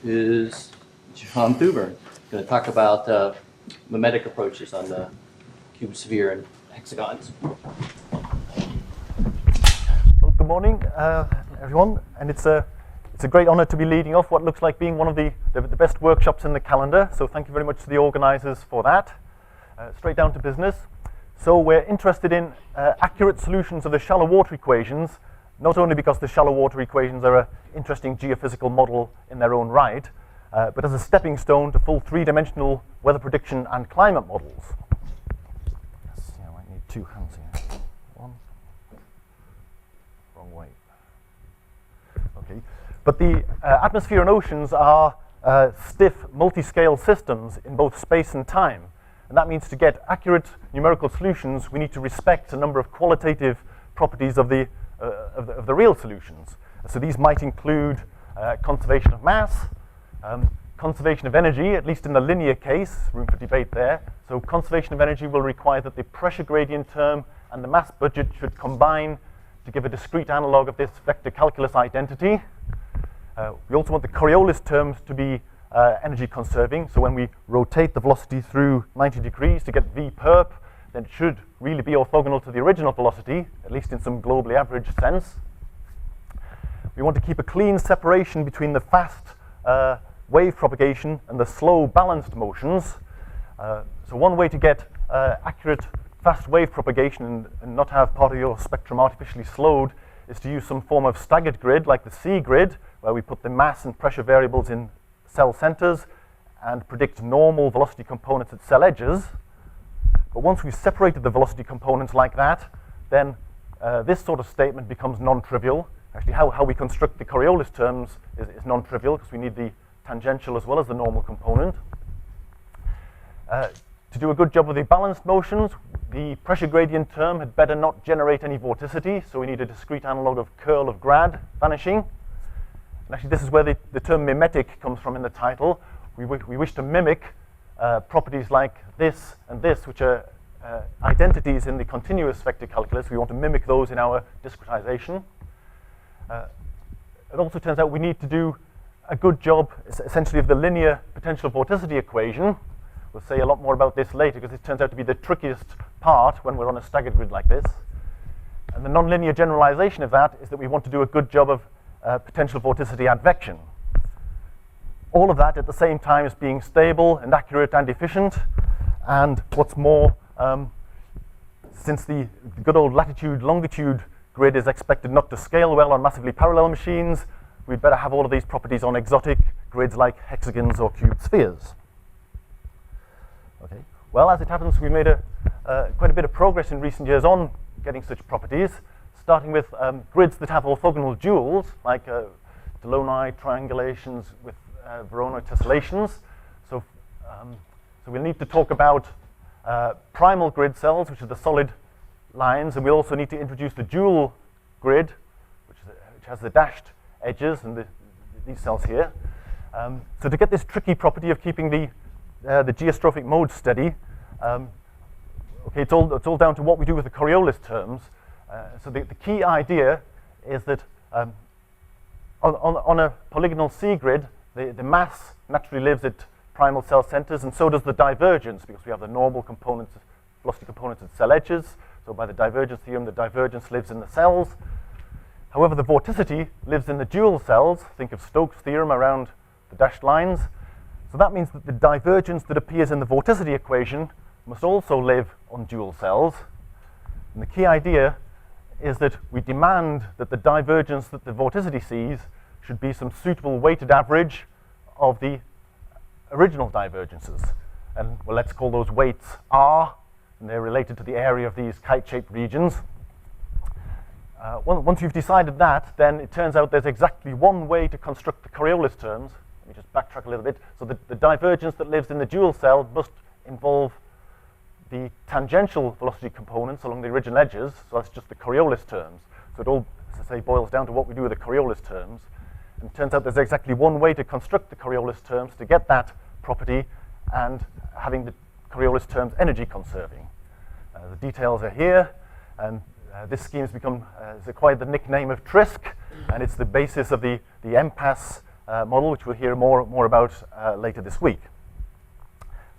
is John Thuber. Going to talk about mimetic approaches on the cube, sphere, and hexagons. Well, good morning, everyone, and it's a great honor to be leading off what looks like being one of the best workshops in the calendar, so thank you very much to the organizers for that. Straight down to business. So we're interested in accurate solutions of the shallow water equations, not only because the shallow water equations are an interesting geophysical model in their own right, but as a stepping stone to full three-dimensional weather prediction and climate models. Yes, yeah, I might need two hands here. One. Wrong way. Okay. But the atmosphere and oceans are stiff, multi-scale systems in both space and time. And that means to get accurate numerical solutions, we need to respect a number of qualitative properties of the real solutions. So these might include conservation of mass, conservation of energy, at least in the linear case, room for debate there. So conservation of energy will require that the pressure gradient term and the mass budget should combine to give a discrete analog of this vector calculus identity. We also want the Coriolis terms to be energy conserving. So when we rotate the velocity through 90 degrees to get v perp, then it should really be orthogonal to the original velocity, at least in some globally averaged sense. We want to keep a clean separation between the fast wave propagation and the slow balanced motions. So one way to get accurate fast wave propagation and not have part of your spectrum artificially slowed is to use some form of staggered grid like the C grid, where we put the mass and pressure variables in cell centers and predict normal velocity components at cell edges. But once we've separated the velocity components like that, then this sort of statement becomes non-trivial. Actually, how we construct the Coriolis terms is non-trivial because we need the tangential as well as the normal component. To do a good job of the balanced motions, the pressure gradient term had better not generate any vorticity, so we need a discrete analog of curl of grad vanishing. And actually, this is where the term mimetic comes from in the title. We wish to mimic properties like this and this, which are identities in the continuous vector calculus. We want to mimic those in our discretization. It also turns out we need to do a good job, essentially, of the linear potential vorticity equation. We'll say a lot more about this later because it turns out to be the trickiest part when we're on a staggered grid like this. And the nonlinear generalization of that is that we want to do a good job of potential vorticity advection. All of that at the same time as being stable and accurate and efficient. And what's more, since the good old latitude-longitude grid is expected not to scale well on massively parallel machines, we'd better have all of these properties on exotic grids like hexagons or cube spheres. Okay. Well, as it happens, we made quite a bit of progress in recent years on getting such properties, starting with grids that have orthogonal duals, like Delaunay triangulations with Voronoi tessellations. So we'll need to talk about primal grid cells, which are the solid lines, and we also need to introduce the dual grid, which has the dashed edges and these cells here. So to get this tricky property of keeping the geostrophic mode steady, okay, it's all down to what we do with the Coriolis terms. So the key idea is that on a polygonal C grid, the mass naturally lives at primal cell centers, and so does the divergence, because we have the normal components, velocity components at cell edges. So by the divergence theorem, the divergence lives in the cells. However, the vorticity lives in the dual cells. Think of Stokes' theorem around the dashed lines. So that means that the divergence that appears in the vorticity equation must also live on dual cells. And the key idea is that we demand that the divergence that the vorticity sees should be some suitable weighted average of the original divergences. And well, let's call those weights R, and they're related to the area of these kite-shaped regions. Once you've decided that, then it turns out there's exactly one way to construct the Coriolis terms. Let me just backtrack a little bit. So the divergence that lives in the dual cell must involve the tangential velocity components along the original edges. So that's just the Coriolis terms. So it all, as I say, boils down to what we do with the Coriolis terms. And it turns out there's exactly one way to construct the Coriolis terms to get that property and having the Coriolis terms energy conserving. The details are here, and this scheme has acquired the nickname of TRISC, and it's the basis of the MPAS model, which we'll hear more about later this week.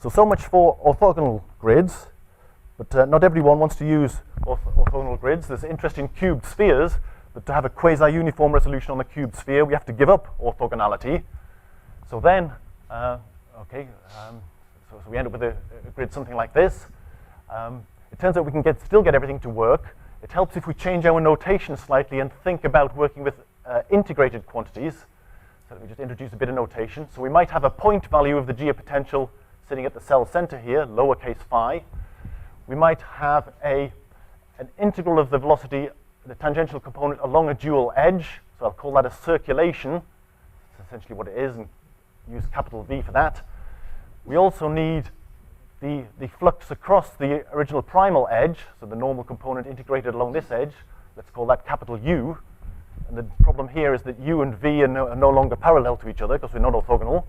So much for orthogonal grids, but not everyone wants to use orthogonal grids. There's interesting cubed spheres, but to have a quasi-uniform resolution on the cubed sphere, we have to give up orthogonality. So then, so we end up with a grid something like this. It turns out we can still get everything to work. It helps if we change our notation slightly and think about working with integrated quantities. So let me just introduce a bit of notation. So we might have a point value of the geopotential sitting at the cell center here, lowercase phi. We might have an integral of the velocity, the tangential component, along a dual edge. So I'll call that a circulation. That's essentially what it is, and use capital V for that. We also need the flux across the original primal edge, so the normal component integrated along this edge. Let's call that capital U. And the problem here is that U and V are no longer parallel to each other because we're not orthogonal.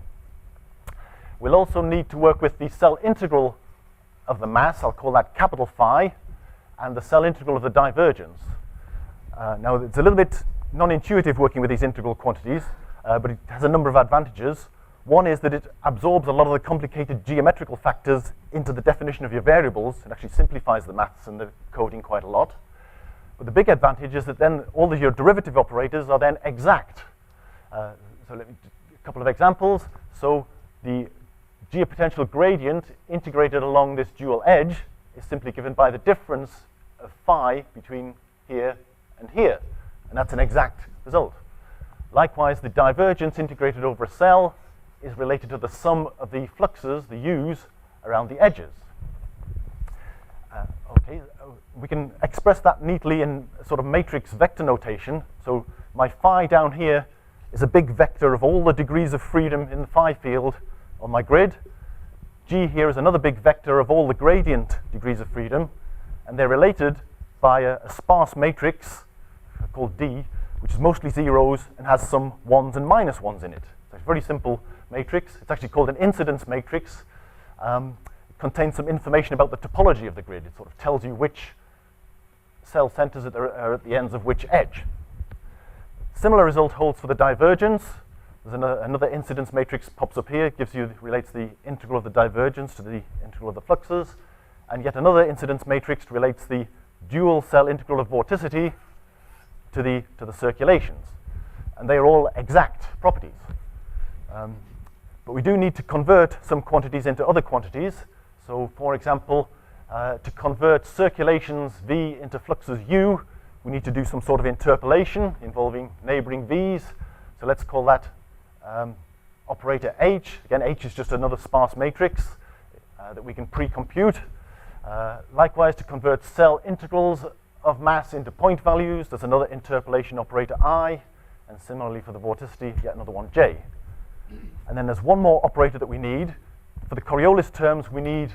We'll also need to work with the cell integral of the mass. I'll call that capital phi, and the cell integral of the divergence. Now, it's a little bit non-intuitive working with these integral quantities, but it has a number of advantages. One is that it absorbs a lot of the complicated geometrical factors into the definition of your variables. It actually simplifies the maths and the coding quite a lot. But the big advantage is that then all of your derivative operators are then exact. So let me do a couple of examples. So the geopotential gradient integrated along this dual edge is simply given by the difference of phi between here and here. And that's an exact result. Likewise, the divergence integrated over a cell is related to the sum of the fluxes, the u's, around the edges. We can express that neatly in sort of matrix vector notation. So my phi down here is a big vector of all the degrees of freedom in the phi field on my grid. G here is another big vector of all the gradient degrees of freedom, and they're related by a sparse matrix called D, which is mostly zeros and has some ones and minus ones in it. So it's a very simple matrix. It's actually called an incidence matrix. It contains some information about the topology of the grid. It sort of tells you which cell centers are at the ends of which edge. Similar result holds for the divergence. There's another incidence matrix pops up here, relates the integral of the divergence to the integral of the fluxes, and yet another incidence matrix relates the dual cell integral of vorticity to the circulations, and they are all exact properties. But we do need to convert some quantities into other quantities. So, for example, to convert circulations V into fluxes U, we need to do some sort of interpolation involving neighboring V's. So let's call that operator H. Again, H is just another sparse matrix that we can pre-compute. Likewise, to convert cell integrals of mass into point values, there's another interpolation operator I, and similarly for the vorticity, yet another one J. And then there's one more operator that we need. For the Coriolis terms, we need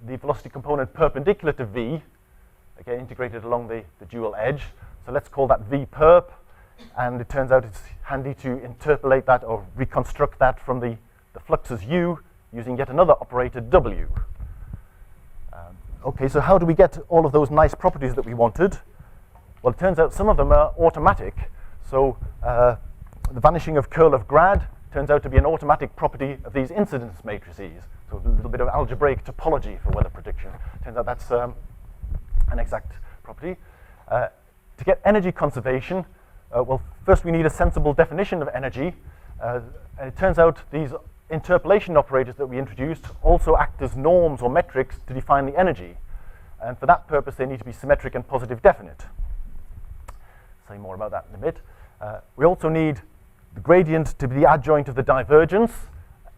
the velocity component perpendicular to V, again integrated along the dual edge. So let's call that V perp, and it turns out it's handy to interpolate that or reconstruct that from the fluxes U using yet another operator W. Okay, so how do we get all of those nice properties that we wanted? Well, it turns out some of them are automatic. So the vanishing of curl of grad turns out to be an automatic property of these incidence matrices. So a little bit of algebraic topology for weather prediction. Turns out that's an exact property. To get energy conservation, well, first we need a sensible definition of energy. And it turns out these interpolation operators that we introduced also act as norms or metrics to define the energy. And for that purpose, they need to be symmetric and positive definite. I'll say more about that in a bit. We also need the gradient to be the adjoint of the divergence,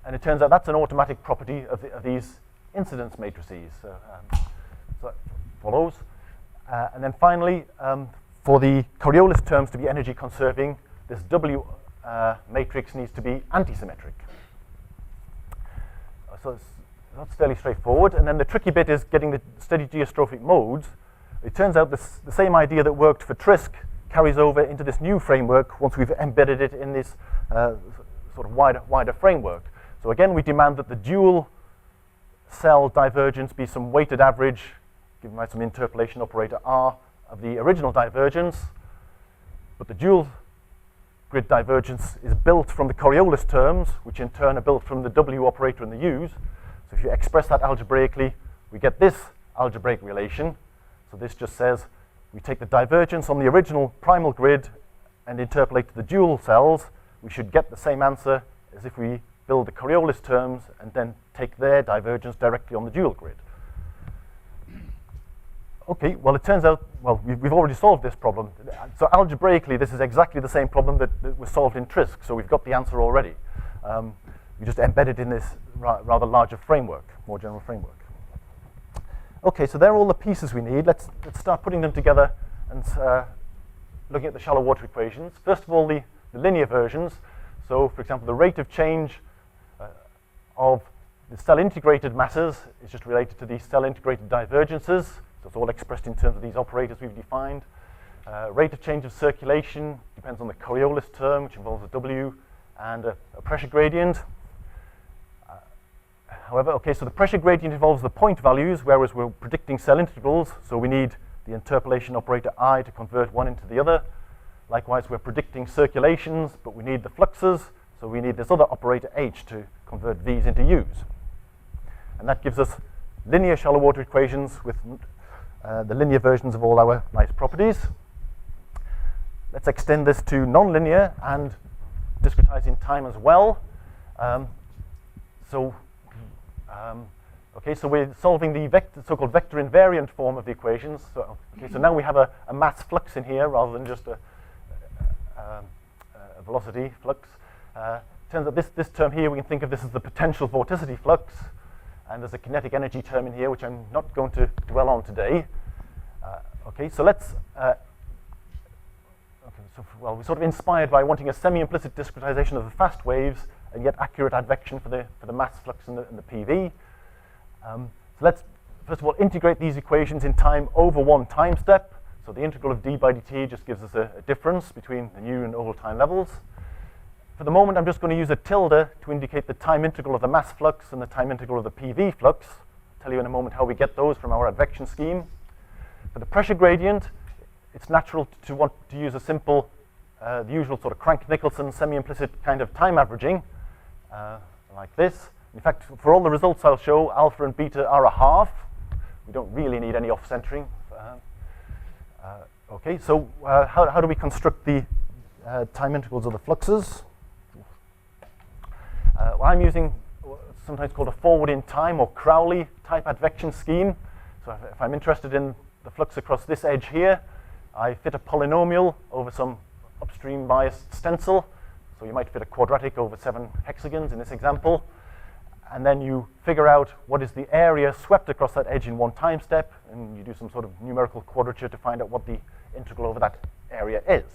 and it turns out that's an automatic property of these incidence matrices. So that follows. And then finally, for the Coriolis terms to be energy conserving, this W matrix needs to be antisymmetric. So that's fairly straightforward. And then the tricky bit is getting the steady geostrophic modes. It turns out the same idea that worked for Trisk carries over into this new framework once we've embedded it in this sort of wider framework. So again, we demand that the dual cell divergence be some weighted average, given by some interpolation operator R, of the original divergence. But the dual grid divergence is built from the Coriolis terms, which in turn are built from the W operator and the U's. So if you express that algebraically, we get this algebraic relation. So this just says we take the divergence on the original primal grid and interpolate to the dual cells. We should get the same answer as if we build the Coriolis terms and then take their divergence directly on the dual grid. Okay, well, it turns out, well, we've already solved this problem. So algebraically, this is exactly the same problem that was solved in Trisk, so we've got the answer already. We just embedded in this rather larger framework, more general framework. Okay, so they're all the pieces we need. Let's start putting them together and looking at the shallow water equations. First of all, the linear versions. So, for example, the rate of change of the cell-integrated masses is just related to the cell-integrated divergences. So it's all expressed in terms of these operators we've defined. Rate of change of circulation depends on the Coriolis term, which involves a W and a pressure gradient. However, okay, so the pressure gradient involves the point values, whereas we're predicting cell integrals, so we need the interpolation operator I to convert one into the other. Likewise, we're predicting circulations, but we need the fluxes, so we need this other operator H to convert V's into U's. And that gives us linear shallow water equations with the linear versions of all our nice properties. Let's extend this to nonlinear and discretize in time as well. Okay, so we're solving the so-called vector invariant form of the equations. So, okay, so now we have a mass flux in here rather than just a velocity flux. Turns out this term here, we can think of this as the potential vorticity flux. And there's a kinetic energy term in here, which I'm not going to dwell on today. Okay, so let's, well, we're sort of inspired by wanting a semi-implicit discretization of the fast waves and yet accurate advection for the mass flux and the PV. So let's, first of all, integrate these equations in time over one time step. So the integral of d by dt just gives us a difference between the new and old time levels. For the moment, I'm just going to use a tilde to indicate the time integral of the mass flux and the time integral of the PV flux. I'll tell you in a moment how we get those from our advection scheme. For the pressure gradient, it's natural to want to use a simple, the usual sort of Crank-Nicholson semi-implicit kind of time averaging, like this. In fact, for all the results I'll show, alpha and beta are a half. We don't really need any off-centering. Okay, so how do we construct the time integrals of the fluxes? Well, I'm using what's sometimes called a forward in time or Crowley type advection scheme. So if I'm interested in the flux across this edge here, I fit a polynomial over some upstream biased stencil. So you might fit a quadratic over 7 hexagons in this example. And then you figure out what is the area swept across that edge in one time step, and you do some sort of numerical quadrature to find out what the integral over that area is.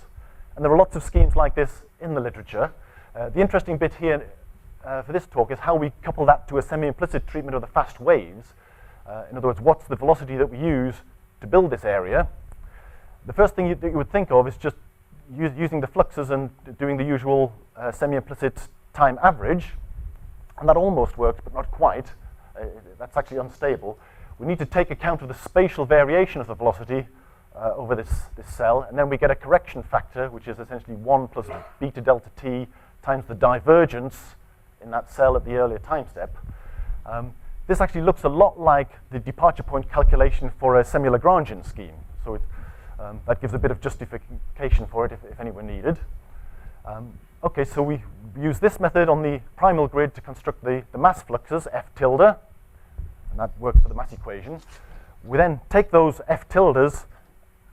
And there are lots of schemes like this in the literature. The interesting bit here for this talk is how we couple that to a semi-implicit treatment of the fast waves. In other words, what's the velocity that we use to build this area? The first thing that you would think of is just using the fluxes and doing the usual semi-implicit time average. And that almost works, but not quite. That's actually unstable. We need to take account of the spatial variation of the velocity over this cell, and then we get a correction factor, which is essentially 1 plus beta delta t times the divergence in that cell at the earlier time step. This actually looks a lot like the departure point calculation for a semi-Lagrangian scheme. So that gives a bit of justification for it if anyone needed. Okay, so we use this method on the primal grid to construct the mass fluxes, F tilde, and that works for the mass equation. We then take those F tildes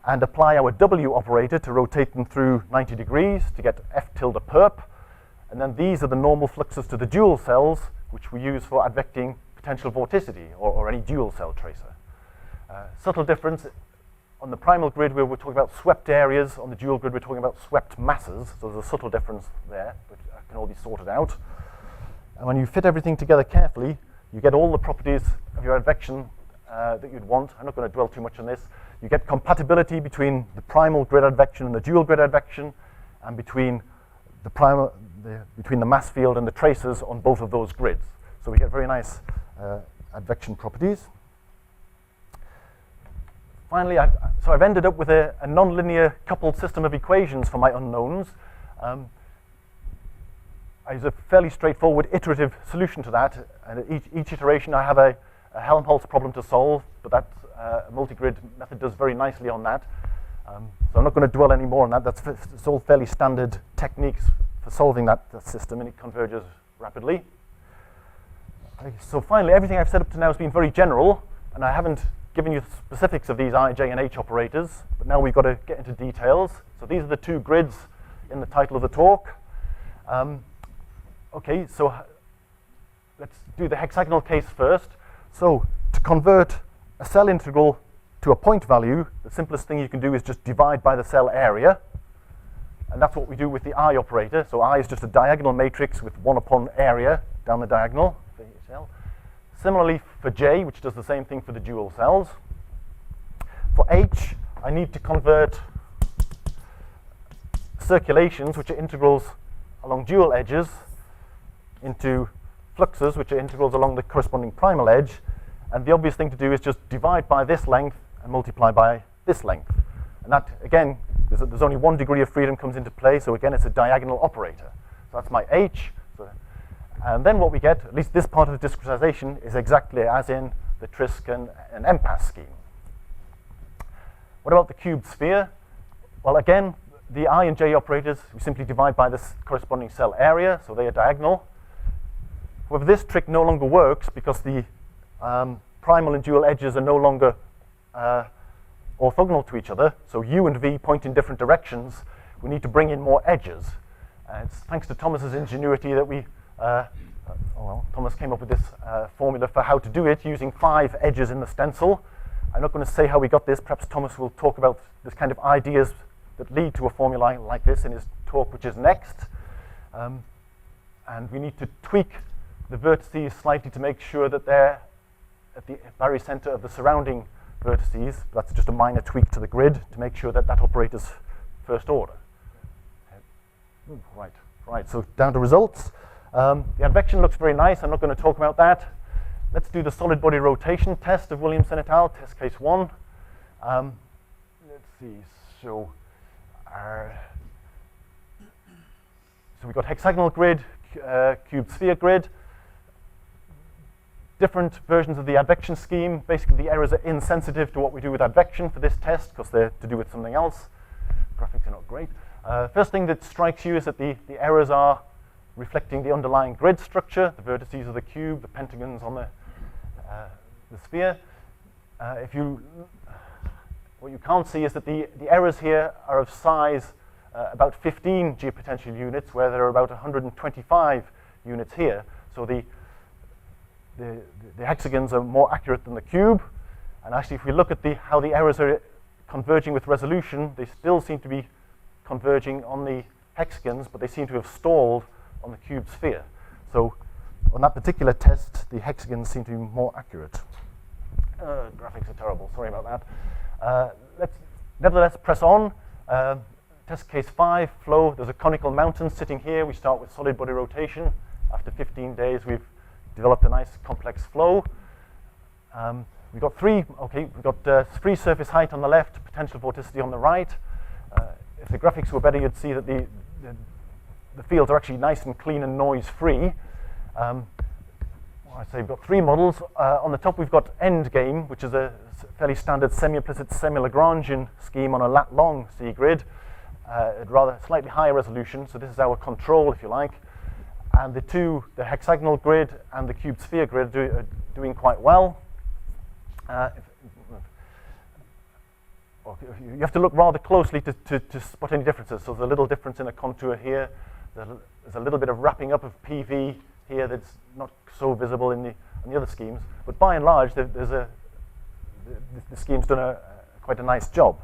and apply our W operator to rotate them through 90 degrees to get F tilde perp. And then these are the normal fluxes to the dual cells, which we use for advecting potential vorticity or any dual cell tracer. Subtle difference. On the primal grid, we're talking about swept areas. On the dual grid, we're talking about swept masses. So there's a subtle difference there, but can all be sorted out. And when you fit everything together carefully, you get all the properties of your advection that you'd want. I'm not going to dwell too much on this. You get compatibility between the primal grid advection and the dual grid advection, and between the mass field and the tracers on both of those grids. So we get very nice advection properties. Finally, so I've ended up with a nonlinear coupled system of equations for my unknowns. I use a fairly straightforward iterative solution to that, and at each iteration I have a Helmholtz problem to solve, but that multi-grid method does very nicely on that. So I'm not going to dwell any more on that. It's all fairly standard techniques for solving that system, and it converges rapidly. Okay, so finally, everything I've said up to now has been very general, and I haven't given you the specifics of these I, J, and H operators, but now we've got to get into details. So these are the two grids in the title of the talk. Okay, so let's do the hexagonal case first. So to convert a cell integral to a point value, the simplest thing you can do is just divide by the cell area. And that's what we do with the I operator. So I is just a diagonal matrix with 1 upon area down the diagonal for each cell. Similarly for J, which does the same thing for the dual cells. For H, I need to convert circulations, which are integrals along dual edges, into fluxes, which are integrals along the corresponding primal edge. And the obvious thing to do is just divide by this length and multiply by this length. And that, again, there's only 1 degree of freedom comes into play, so again, it's a diagonal operator. So that's my H. And then what we get, at least this part of the discretization, is exactly as in the Trisk and MPAS scheme. What about the cubed sphere? Well, again, the I and J operators, we simply divide by this corresponding cell area, so they are diagonal. However, this trick no longer works because the primal and dual edges are no longer orthogonal to each other. So U and V point in different directions. We need to bring in more edges. It's thanks to Thomas's ingenuity that Thomas came up with this formula for how to do it using 5 edges in the stencil. I'm not going to say how we got this. Perhaps Thomas will talk about this kind of ideas that lead to a formula like this in his talk, which is next. And we need to tweak the vertices slightly to make sure that they're at the very center of the surrounding vertices. That's just a minor tweak to the grid to make sure that that operator's first order. Right, so down to results. The advection looks very nice. I'm not going to talk about that. Let's do the solid body rotation test of Williamson et al., test case 1. Let's see, so we've got hexagonal grid, cubed sphere grid. Different versions of the advection scheme. Basically, the errors are insensitive to what we do with advection for this test because they're to do with something else. Graphics are not great. First thing that strikes you is that the errors are reflecting the underlying grid structure, the vertices of the cube, the pentagons on the sphere. What you can't see is that the errors here are of size about 15 geopotential units, where there are about 125 units here. So the hexagons are more accurate than the cube. And actually, if we look at how the errors are converging with resolution, they still seem to be converging on the hexagons, but they seem to have stalled on the cube sphere. So on that particular test, the hexagons seem to be more accurate. Graphics are terrible, sorry about that. Let's nevertheless press on. Test case 5, flow. There's a conical mountain sitting here. We start with solid body rotation. After 15 days, we've developed a nice complex flow. We've got free surface height on the left, potential vorticity on the right. If the graphics were better, you'd see that the fields are actually nice and clean and noise-free. We've got 3 models. On the top, we've got endgame, which is a fairly standard semi-implicit semi-Lagrangian scheme on a lat-long C grid at rather slightly higher resolution. So this is our control, if you like. And the hexagonal grid and the cubed sphere grid are doing quite well. You have to look rather closely to spot any differences. So there's a little difference in a contour here. There's a little bit of wrapping up of PV here that's not so visible in the other schemes. But by and large, the scheme's done quite a nice job.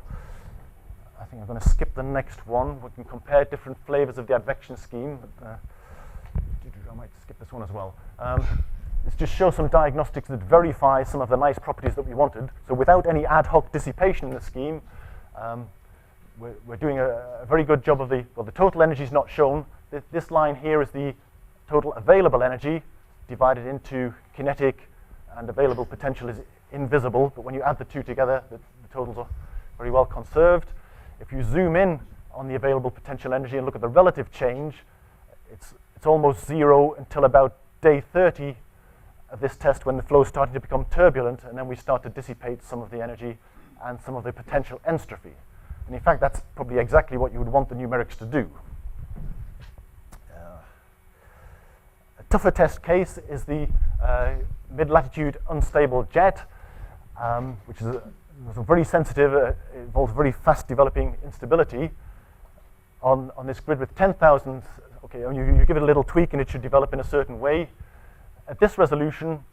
I think I'm going to skip the next one. We can compare different flavors of the advection scheme. But, I might skip this one as well. Let's just show some diagnostics that verify some of the nice properties that we wanted. So without any ad hoc dissipation in the scheme, we're doing a very good job of the total energy is not shown. This line here is the total available energy divided into kinetic, and available potential is invisible. But when you add the two together, the totals are very well conserved. If you zoom in on the available potential energy and look at the relative change, it's almost zero until about day 30 of this test, when the flow is starting to become turbulent, and then we start to dissipate some of the energy and some of the potential entropy. And in fact, that's probably exactly what you would want the numerics to do. A tougher test case is the mid-latitude unstable jet, which is a very sensitive, involves very fast developing instability on this grid with 10,000. Okay, you give it a little tweak and it should develop in a certain way. At this resolution,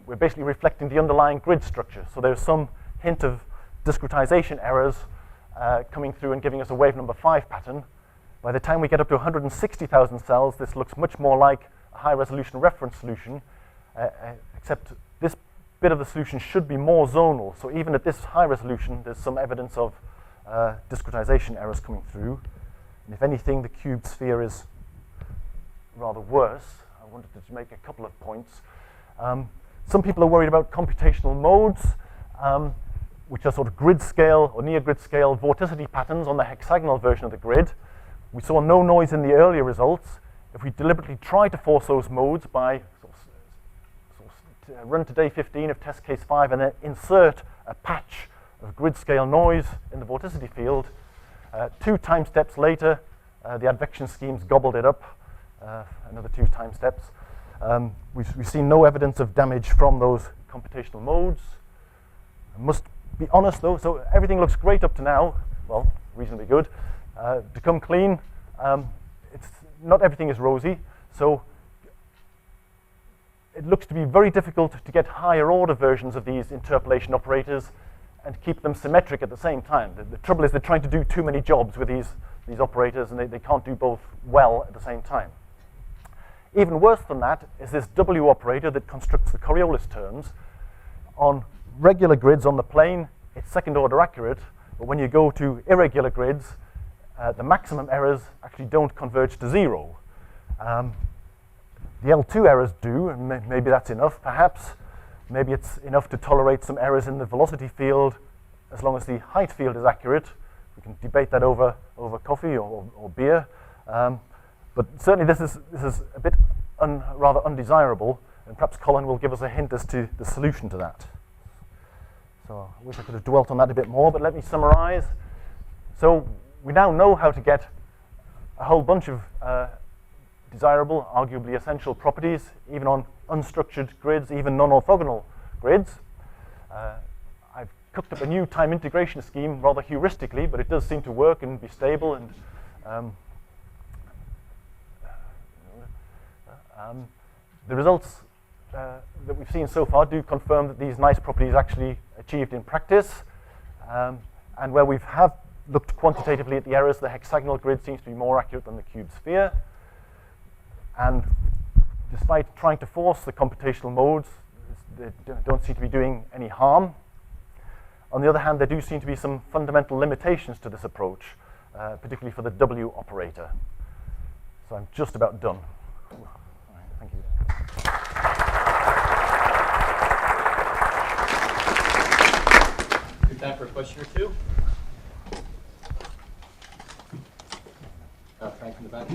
we're basically reflecting the underlying grid structure. So there's some hint of discretization errors coming through and giving us a wave number 5 pattern. By the time we get up to 160,000 cells, this looks much more like a high-resolution reference solution, except this bit of the solution should be more zonal. So even at this high resolution, there's some evidence of discretization errors coming through. And if anything, the cube sphere is rather worse. I wanted to make a couple of points. Some people are worried about computational modes, which are sort of grid scale or near grid scale vorticity patterns on the hexagonal version of the grid. We saw no noise in the earlier results. If we deliberately try to force those modes by run to day 15 of test case 5 and then insert a patch of grid scale noise in the vorticity field, 2 time steps later, the advection schemes gobbled it up, another 2 time steps. We've seen no evidence of damage from those computational modes. I must be honest though, so everything looks great up to now, well, reasonably good. To come clean, not everything is rosy, so it looks to be very difficult to get higher order versions of these interpolation operators and keep them symmetric at the same time. The trouble is they're trying to do too many jobs with these operators, and they can't do both well at the same time. Even worse than that is this W operator that constructs the Coriolis terms. On regular grids on the plane, it's second order accurate, but when you go to irregular grids, the maximum errors actually don't converge to 0. The L2 errors do, and maybe that's enough, perhaps. Maybe it's enough to tolerate some errors in the velocity field as long as the height field is accurate. We can debate that over coffee or beer. But certainly this is a bit rather undesirable, and perhaps Colin will give us a hint as to the solution to that. So I wish I could have dwelt on that a bit more, but let me summarize. So we now know how to get a whole bunch of desirable, arguably essential properties, even on unstructured grids, even non-orthogonal grids. I've cooked up a new time integration scheme rather heuristically, but it does seem to work and be stable. And the results that we've seen so far do confirm that these nice properties actually achieved in practice. And where we have looked quantitatively at the errors, the hexagonal grid seems to be more accurate than the cube sphere. And despite trying to force the computational modes, they don't seem to be doing any harm. On the other hand, there do seem to be some fundamental limitations to this approach, particularly for the W operator. So I'm just about done. All right, thank you. Good time for a question or two. Frank in the back.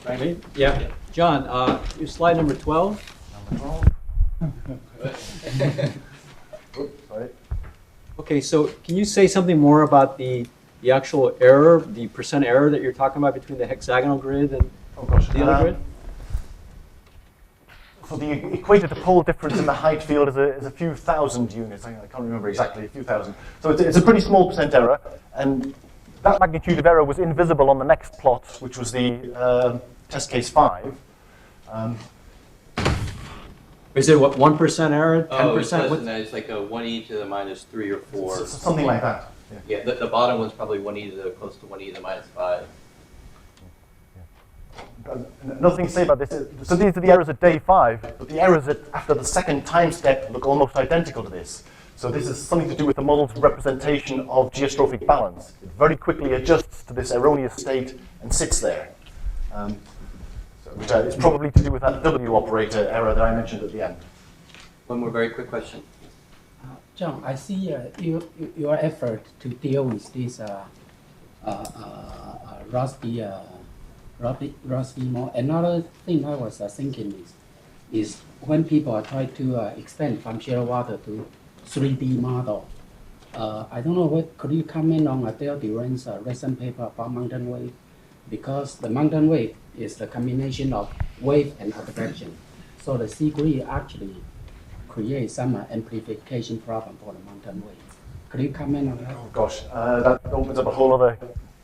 Right? Yeah. John, your slide number 12. Number 12. Oops, sorry. Okay, so can you say something more about the actual error, the percent error that you're talking about between the hexagonal grid and the other grid? So the equator to pole difference in the height field is a few thousand units. I can't remember exactly, a few thousand. So it's a pretty small percent error, and that magnitude of error was invisible on the next plot, which was the test case 5. Is it what, 1% error, 10%? Oh, it's less than that. It's like a 1e to the minus 3 or 4. Something like that. Yeah, the bottom one's probably 1e to the close to 1e to the minus 5. Another thing to say about this is, so these are the errors at day 5, but the errors after the second time step look almost identical to this. So this is something to do with the model's representation of geostrophic balance. It very quickly adjusts to this erroneous state and sits there. Which is probably to do with that W operator error that I mentioned at the end. One more very quick question. John, I see your effort to deal with this rusty more. Another thing I was thinking is when people are trying to expand from shear water to 3D model. I don't know what could you comment on Dale Duran's recent paper about mountain wave, because the mountain wave is the combination of wave and abstraction. So the degree actually creates some amplification problem for the mountain wave. Could you comment on that? Oh gosh, that opens up a whole other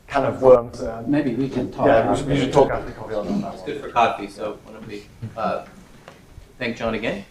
can of worms. Maybe we can talk. Yeah, we should talk after the coffee on that. It's good for coffee, so why don't we thank John again.